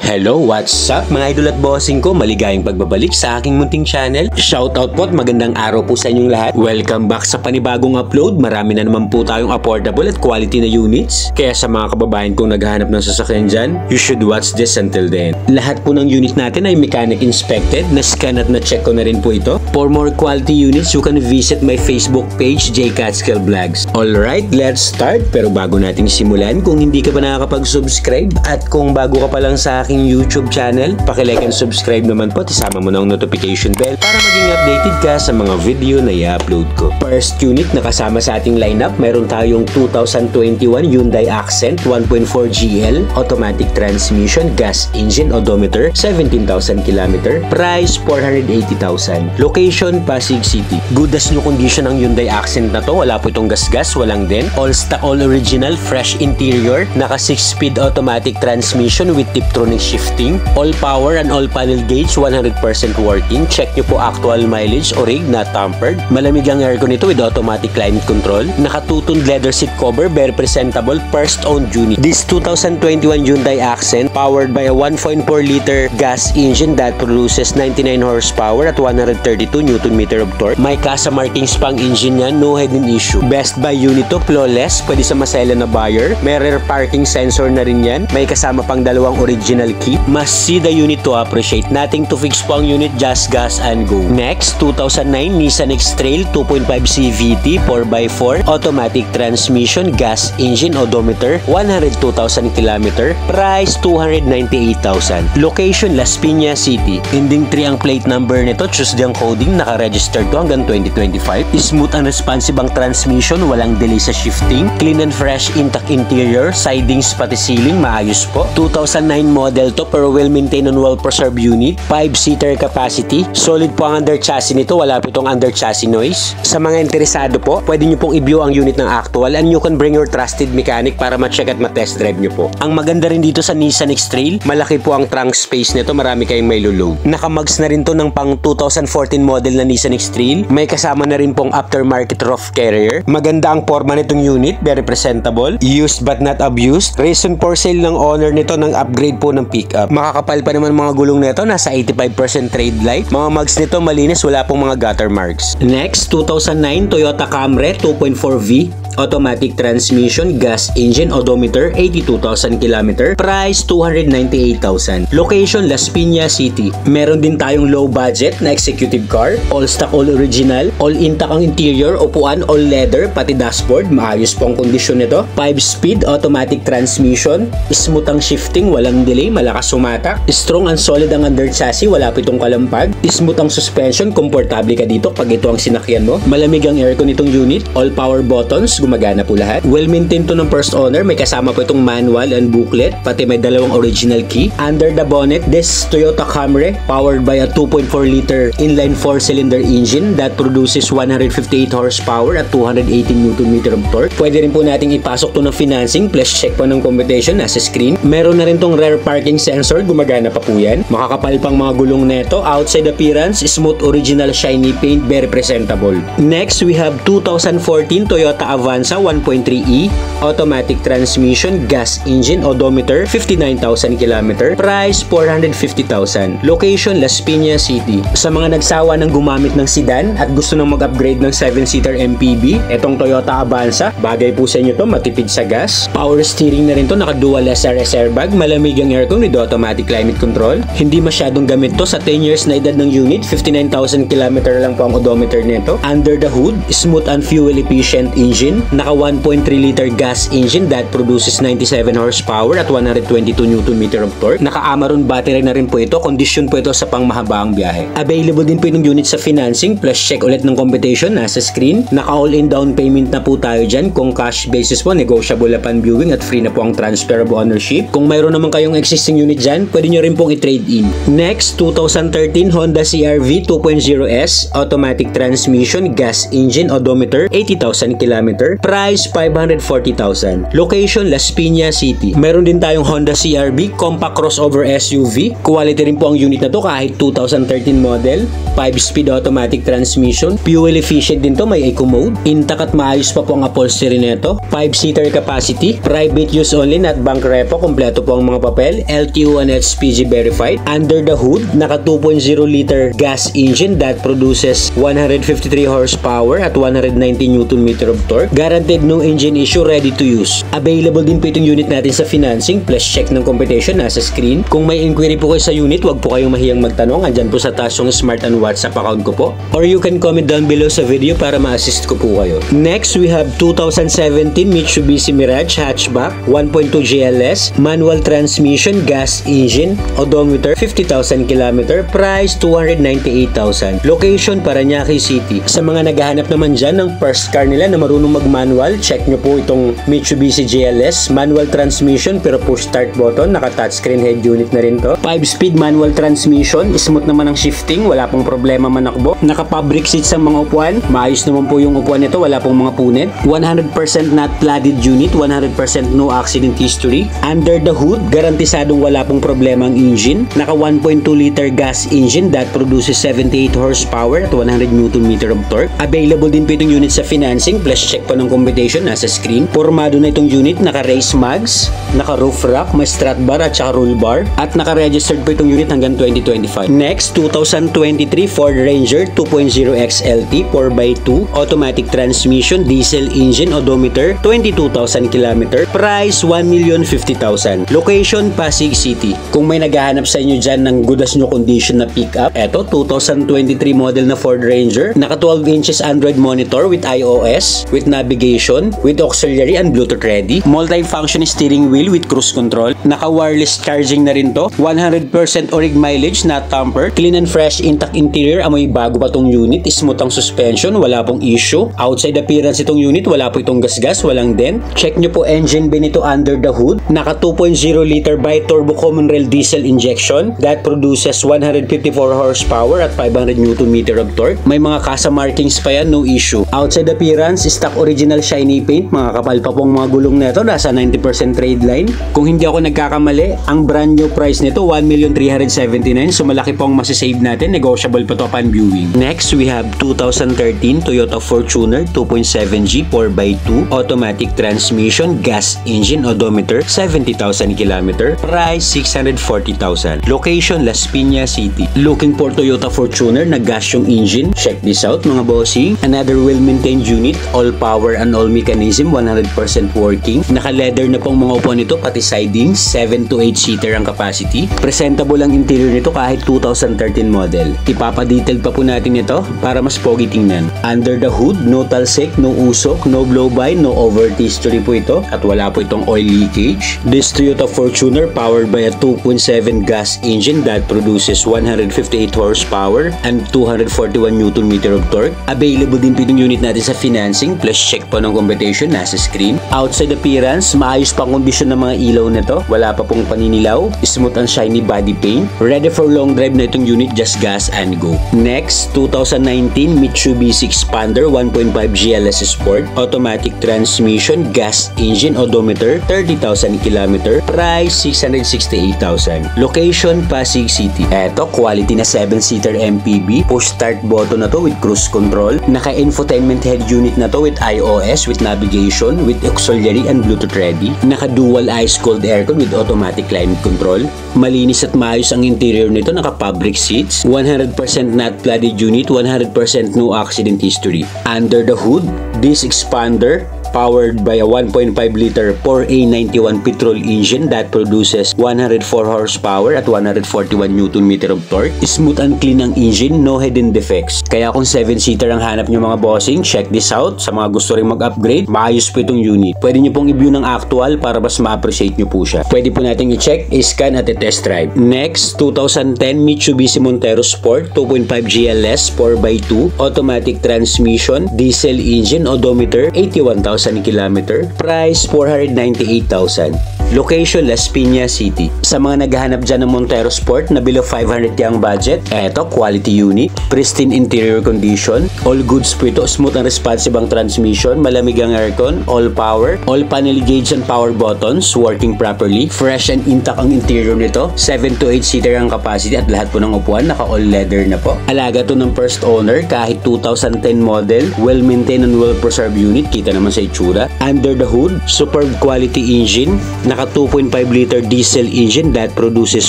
Hello, what's up mga idol at bossing ko? Maligayang pagbabalik sa aking munting channel. Shoutout po at magandang araw po sa inyong lahat. Welcome back sa panibagong upload. Marami na naman po tayong affordable at quality na units. Kaya sa mga kababayan kong naghahanap ng sasakyan dyan, you should watch this until then. Lahat po ng unit natin ay mechanic inspected. Na-scan at na-check ko na rin po ito. For more quality units, you can visit my Facebook page, J Catskill Vlogs. Alright, let's start. Pero bago natin simulan, kung hindi ka pa nakakapag-subscribe at kung bago ka pa lang sa aking YouTube channel, paki-like and subscribe naman po at isama mo na ang notification bell para maging updated ka sa mga video na i-upload ko. First unit na kasama sa ating lineup, meron tayong 2021 Hyundai Accent 1.4 GL, automatic transmission, gas engine, odometer, 17,000 km, price 480,000. Location, Pasig City. Good as new condition ang Hyundai Accent na to, wala po itong gasgas, walang dent, all stock, all original, fresh interior, naka 6-speed automatic transmission with Tiptronic shifting, all power and all panel gauge, 100% working. Check nyo po actual mileage, orig, not tampered. Malamig ang aircon nito with automatic climate control. Naka-2-tone leather seat cover, very presentable, first owned unit. This 2021 Hyundai Accent powered by a 1.4-liter gas engine that produces 99 horsepower at 132 Nm of torque. May CASA markings pang engine yan, no hidden issue. Best buy unit to, flawless, pwede sa masela na buyer. May rear parking sensor na rin yan. May kasama pang dalawang original key. Must see the unit to appreciate. Nothing to fix po ang unit, just gas and go. Next, 2009 Nissan X-Trail 2.5 CVT 4x4 automatic transmission, gas engine, odometer, 102,000 km, price 298,000. Location, Las Piñas City. Ending 3 ang plate number nito, choose ang coding, naka-registered to hanggang 2025. Smooth and responsive ang transmission, walang delay sa shifting, clean and fresh intact interior, sidings pati ceiling, maayos po. 2009 model to pero well-maintained and well-preserved unit. 5-seater capacity. Solid po ang under chassis nito. Wala po itong under chassis noise. Sa mga interesado po, pwede nyo pong i-view ang unit ng actual and you can bring your trusted mechanic para ma-check at ma-test drive nyo po. Ang maganda rin dito sa Nissan X-Trail, malaki po ang trunk space nito. Marami kayong may load. Naka-mags na rin to ng pang 2014 model na Nissan X-Trail. May kasama na rin pong aftermarket roof carrier. Maganda ang forma nitong unit. Very presentable. Used but not abused. Reason for sale ng owner nito ng upgrade po ng pickup. Makakapal pa naman mga gulong nito, nasa 85% trade light. Mga mags nito malinis, wala pong mga gutter marks. Next, 2009 Toyota Camry 2.4V automatic transmission, gas engine, odometer, 82,000 km, price 298,000. Location, Las Piñas City. Meron din tayong low budget na executive car, all stock, all original, all intact ang interior, upuan, all leather, pati dashboard, maayos pong kondisyon nito. 5-speed automatic transmission, smooth ang shifting, walang delay, malakas sumatak, strong and solid ang under chassis, wala po itong kalampag, smooth ang suspension, komportable ka dito pag ito ang sinakyan mo. Malamig ang aircon nitong unit, all power buttons, gumagana po lahat. Well-maintained to ng first owner. May kasama po itong manual and booklet. Pati may dalawang original key. Under the bonnet, this Toyota Camry powered by a 2.4-liter inline 4-cylinder engine that produces 158 horsepower at 218 Nm of torque. Pwede rin po nating ipasok to ng financing plus check po ng computation nasa screen. Meron na rin tong rear parking sensor. Gumagana pa po yan. Makakapal pang mga gulong neto. Outside appearance, smooth original shiny paint. Very presentable. Next, we have 2014 Toyota Avanza 1.3E automatic transmission, gas engine, odometer, 59,000 km, price 450,000. Location, Las Piñas City. Sa mga nagsawa ng gumamit ng sedan at gusto nang mag-upgrade ng 7-seater MPV, etong Toyota Avanza, bagay po sa inyo to, matipid sa gas. Power steering na rin to, naka-dual SRS airbag, malamig ang aircon with automatic climate control. Hindi masyadong gamit to sa 10 years na edad ng unit, 59,000 km lang po ang odometer nito. Under the hood, smooth and fuel efficient engine, naka 1.3-liter gas engine that produces 97 horsepower at 122 Nm of torque. Naka Amaron battery na rin po ito. Condition po ito sa pangmahabaang biyahe. Available din po itong unit sa financing plus check ulit ng computation nasa screen. Naka all-in down payment na po tayo dyan. Kung cash basis po, negotiable upon viewing at free na po ang transfer of ownership. Kung mayroon naman kayong existing unit dyan, pwede nyo rin pong i-trade in. Next, 2013 Honda CR-V 2.0S automatic transmission, gas engine, odometer, 80,000 km, price 540,000. Location, Las Piñas City. Meron din tayong Honda CR-V compact crossover SUV. Quality rin po ang unit na to kahit 2013 model. 5-speed automatic transmission. Fuel efficient din to, may eco mode. Intact at maayos Maayos pa po ang upholstery nito. 5-seater capacity. Private use only, not bank repo. Kompleto po ang mga papel. LTO and HPG verified. Under the hood, naka 2.0 liter gas engine that produces 153 horsepower at 190 Nm of torque. Guaranteed no engine issue, ready to use. Available din po itong unit natin sa financing. Plus check ng competition nasa screen. Kung may inquiry po kayo sa unit, wag po kayong mahiyang magtanong. Andyan po sa taas yung Smart and WhatsApp account ko po. Or you can comment down below sa video para ma-assist ko po kayo. Next, we have 2017 Mitsubishi Mirage hatchback, 1.2 GLS, manual transmission, gas engine, odometer, 50,000 km, price 298,000. Location, Parañaque City. Sa mga naghahanap naman dyan ng first car nila na marunong mag-manual, check nyo po itong Mitsubishi GLS, manual transmission pero push start button, naka touchscreen head unit na rin to. 5-speed manual transmission, smooth naman ang shifting, wala pong problema manakbo. Naka fabric seats ang mga upuan, maayos naman po yung upuan nito, wala pong mga punit. 100% not flooded unit, 100% no accident history. Under the hood, garantisadong wala pong problema ang engine. Naka 1.2 liter gas engine that produces 78 horsepower at 100 Nm of torque. Available din po itong unit sa financing, plus check pa ng competition nasa screen. Formado na itong unit, naka race mags, naka roof rack, may strut bar at saka roll bar, at naka-registered po itong unit hanggang 2025. Next, 2023 Ford Ranger 2.0 XLT 4x2 automatic transmission, diesel engine, odometer, 22,000 km, price 1,050,000. Location, Pasig City. Kung may naghahanap sa inyo dyan ng good as new condition na pickup, eto 2023 model na Ford Ranger, naka 12 inches Android monitor with iOS, with navigation, with auxiliary and Bluetooth ready, multi-function steering wheel with cruise control, naka wireless charging na rin to, 100% orig mileage, not tampered, clean and fresh intact interior, amoy bago pa tong unit, smooth ang suspension, wala pong issue. Outside appearance itong unit, wala po itong gasgas, walang dent. Check nyo po engine bay nito under the hood, naka 2.0 liter bi-turbo common rail diesel injection that produces 154 horsepower at 500 Nm of torque. May mga kasa markings pa yan, no issue. Outside appearance, stock original shiny paint, mga kapal pa pong mga gulong nito, nasa 90% trade line. Kung hindi ako nagkakamali, ang brand new price nito 1,379,000, so malaki pong masisave natin, negotiable pa to upon viewing. Next, we have 2013 Toyota Fortuner 2.7G 4x2 automatic transmission, gas engine, odometer, 70,000 km, price 640,000. Location, Las Piñas City. Looking for Toyota Fortuner na gas yung engine? Check this out mga bossing. Another well-maintained unit, all power and all mechanism, 100% working. Naka-leather na pong mga upuan nito, pati sidings, 7 to 8 seater ang capacity. Presentable ang interior nito kahit 2013 model. Ipapadetail pa po natin ito para mas pogi tingnan. Under the hood, no talsik, no usok, no blow-by, no overheat history po ito, at wala po itong oil leakage. This Toyota Fortuner powered by a 2.7 gas engine that produces 158 horsepower and 241 Nm of torque. Available din po itong unit natin sa financing, plus check po ng competition nasa screen. Outside appearance, maayos pa ang kondisyon ng mga ilaw nito, wala pa pong paninilaw, smooth and shiny body paint. Ready for long drive na itong unit, just gas and go. Next, 2019 Mitsubishi Xpander 1.5 GLS Sport automatic transmission, gas engine, odometer, 30,000 km, price 668,000. Location, Pasig City. Eto, quality na 7-seater MPV, push start button na to with cruise control, naka-infotainment head unit na to with iOS, with navigation, with auxiliary and Bluetooth ready, naka-dual ice cold aircon with automatic climate control. Malinis at maayos ang interior nito, naka-fabric seats, 100% not flooded unit, 100% no accident history. Under the hood, this Xpander powered by a 1.5 liter 4A91 petrol engine that produces 104 horsepower at 141 Nm of torque. Smooth and clean ang engine, no hidden defects. Kaya kung 7-seater ang hanap nyo mga bossing, check this out. Sa mga gusto rin mag-upgrade, maayos po itong unit. Pwede nyo pong i-view ng actual para mas ma-appreciate nyo po siya. Pwede po natin i-check, i-scan at i-test drive. Next, 2010 Mitsubishi Montero Sport 2.5 GLS 4x2 automatic transmission, diesel engine, odometer, 81,000 km, price 498,000. Location, Las Piñas City. Sa mga naghahanap dyan ng Montero Sport na below 500 ang budget, eto, quality unit, pristine interior condition, all goods po ito, smooth and responsive ang transmission, malamig ang aircon, all power, all panel gauge and power buttons working properly, fresh and intact ang interior nito, 7 to 8 seater ang capacity at lahat po ng upuan naka all leather na po. Alaga to ng first owner kahit 2010 model, well maintained and well preserved unit, kita naman sa itsura. Under the hood, superb quality engine, naka 2.5 liter diesel engine that produces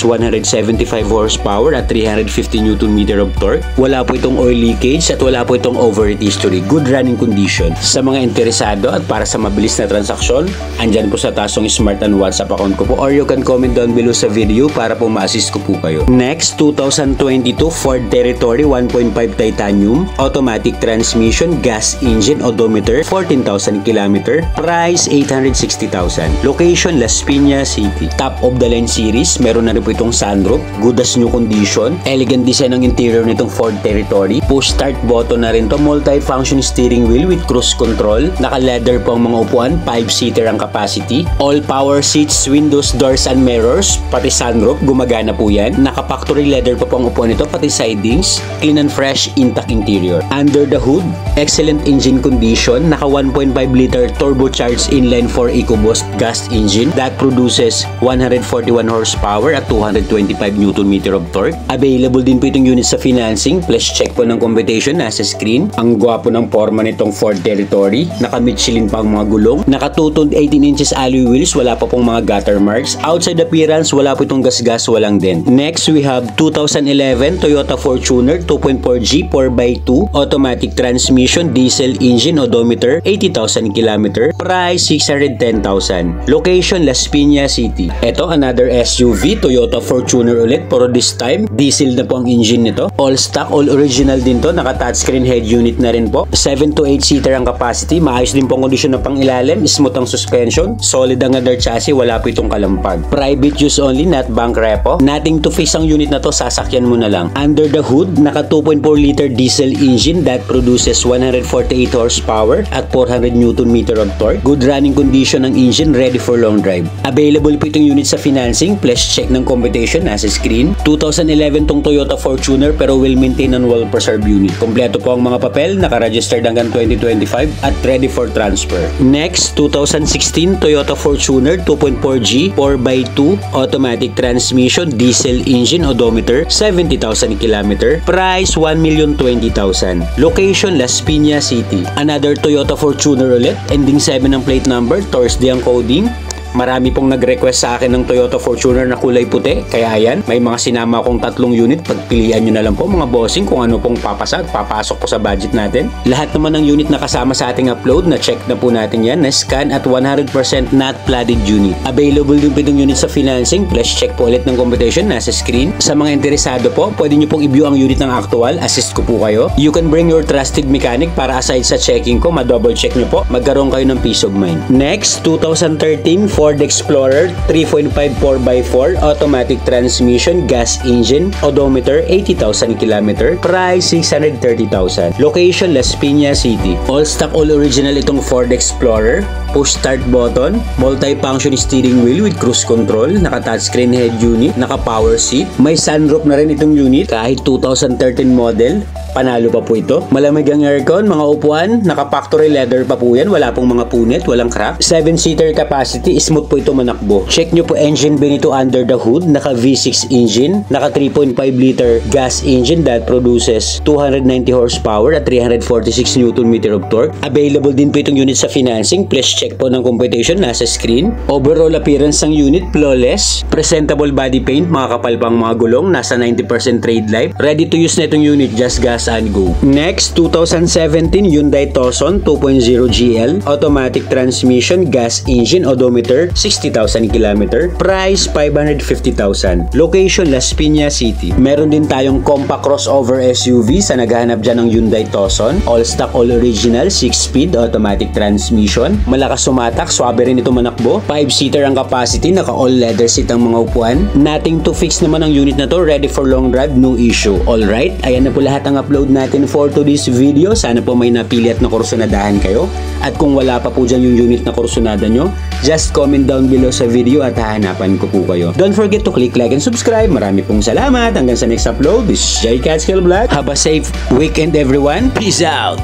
175 horsepower at 350 Nm of torque. Wala po itong oil leakage at wala po itong overheat history. Good running condition. Sa mga interesado at para sa mabilis na transaksyon, andyan po sa tasong Smart and WhatsApp account ko po or you can comment down below sa video para po ma-assist ko po kayo. Next, 2022 Ford Territory 1.5 titanium, automatic transmission, gas engine, odometer, 14,000 km, price 860,000. Location, Las Piñas City. Top of the line series, meron na rin po itong sunroof, good as new condition, elegant design ng interior nitong Ford Territory, push start button na rin to, multi-function steering wheel with cruise control, naka-leather po ang mga upuan, 5-seater ang capacity, all power seats, windows, doors and mirrors, pati sunroof, gumagana po yan, naka-factory leather pa po ang upuan nito, pati sidings, clean and fresh, intact interior. Under the hood, excellent engine condition, naka 1.5 liter turbocharged inline 4 EcoBoost gas engine that produces 141 horsepower at 225 Nm of torque. Available din po itong unit sa financing, plus check po ng competition nasa screen. Ang gwapo ng forma nitong Ford Territory, naka Michelin pa ang mga gulong, naka 2-toned 18 inches alloy wheels, wala pa pong mga gutter marks. Outside appearance, wala po itong gas-gas, walang dent. Next, we have 2011 Toyota Fortuner 2.4G 4x2 automatic transmission, diesel engine, odometer, 80,000 km, price 610,000. Location, Las Piñas City. Ito, another SUV, Toyota Fortuner ulit, pero this time, diesel na po ang engine nito. All stock, all original din to, naka touchscreen head unit na rin po. 7 to 8 seater ang capacity, maayos din po ang kondisyon ng pangilalim, smooth ang suspension, solid ang other chassis, wala po itong kalampag. Private use only, not bank repo. Nothing to fix ang unit na to, sasakyan mo na lang. Under the hood, naka 2.4 liter diesel engine that produces 148 horsepower at 400 Nm of torque. Good running condition ng engine, ready for long drive. Available po itong unit sa financing, plus check ng competition nasa screen. 2011 tong Toyota Fortuner pero well maintained and well preserved unit. Kompleto po ang mga papel, naka-registered hanggang 2025 at ready for transfer. Next, 2016 Toyota Fortuner 2.4G 4x2 automatic transmission, diesel engine, odometer, 70,000 km, price 1,020,000. Location, Las Piñas City. Another Toyota Fortuner ulit, ending 7 ang plate number, Thursday ang coding. Marami pong nag-request sa akin ng Toyota Fortuner na kulay puti. Kaya ayan, may mga sinama akong 3 unit. Pagpilian nyo na lang po mga bossing kung ano pong papasa at papasok po sa budget natin. Lahat naman ng unit na kasama sa ating upload, na check na po natin yan, na scan at 100% not flooded unit. Available din po itong unit sa financing, plus check po ulit ng competition nasa screen. Sa mga interesado po, pwede nyo pong i-view ang unit ng actual, assist ko po kayo. You can bring your trusted mechanic para aside sa checking ko, ma-double check nyo po, magkaroon kayo ng peace of mind. Next, 2013 Ford Explorer 3.5 4x4 automatic transmission, gas engine, odometer, 80,000 km, price 630,000. Location, Las Piñas City. All stock, all original itong Ford Explorer. Push start button, multi-function steering wheel with cruise control, naka touchscreen head unit, naka power seat, may sunroof na rin itong unit kahit 2013 model. Panalo pa po ito. Malamig ang aircon, mga upuan, naka factory leather pa po yan, wala pong mga punit, walang crack. 7-seater capacity, smooth po ito manakbo. Check nyo po engine bay nito under the hood, naka V6 engine, naka 3.5 liter gas engine that produces 290 horsepower at 346 Nm of torque. Available din po itong unit sa financing, plus check po ng competition nasa screen. Overall appearance ng unit, flawless. Presentable body paint, mga kapal pang mga gulong, nasa 90% trade life. Ready to use na itong unit, just gas and go. Next, 2017 Hyundai Tucson 2.0 GL automatic transmission, gas engine, odometer, 60,000 km, price 550,000. Location, Las Piñas City. Meron din tayong compact crossover SUV sa naghahanap dyan ng Hyundai Tucson. All stock, all original, 6-speed automatic transmission. Malakas malakas sumatak, swabe rin ito manakbo. 5-seater ang capacity, naka all leather seat ang mga upuan. Nothing to fix naman ang unit na to, ready for long drive, no issue. Alright, ayan na po lahat ang upload natin for today's video. Sana po may napili at nakursunadahan kayo. At kung wala pa po dyan yung unit na kursunada nyo, just comment down below sa video at hahanapan ko po kayo. Don't forget to click like and subscribe. Marami pong salamat. Hanggang sa next upload, this is Jay Catskill Vlog. Have a safe weekend everyone. Peace out!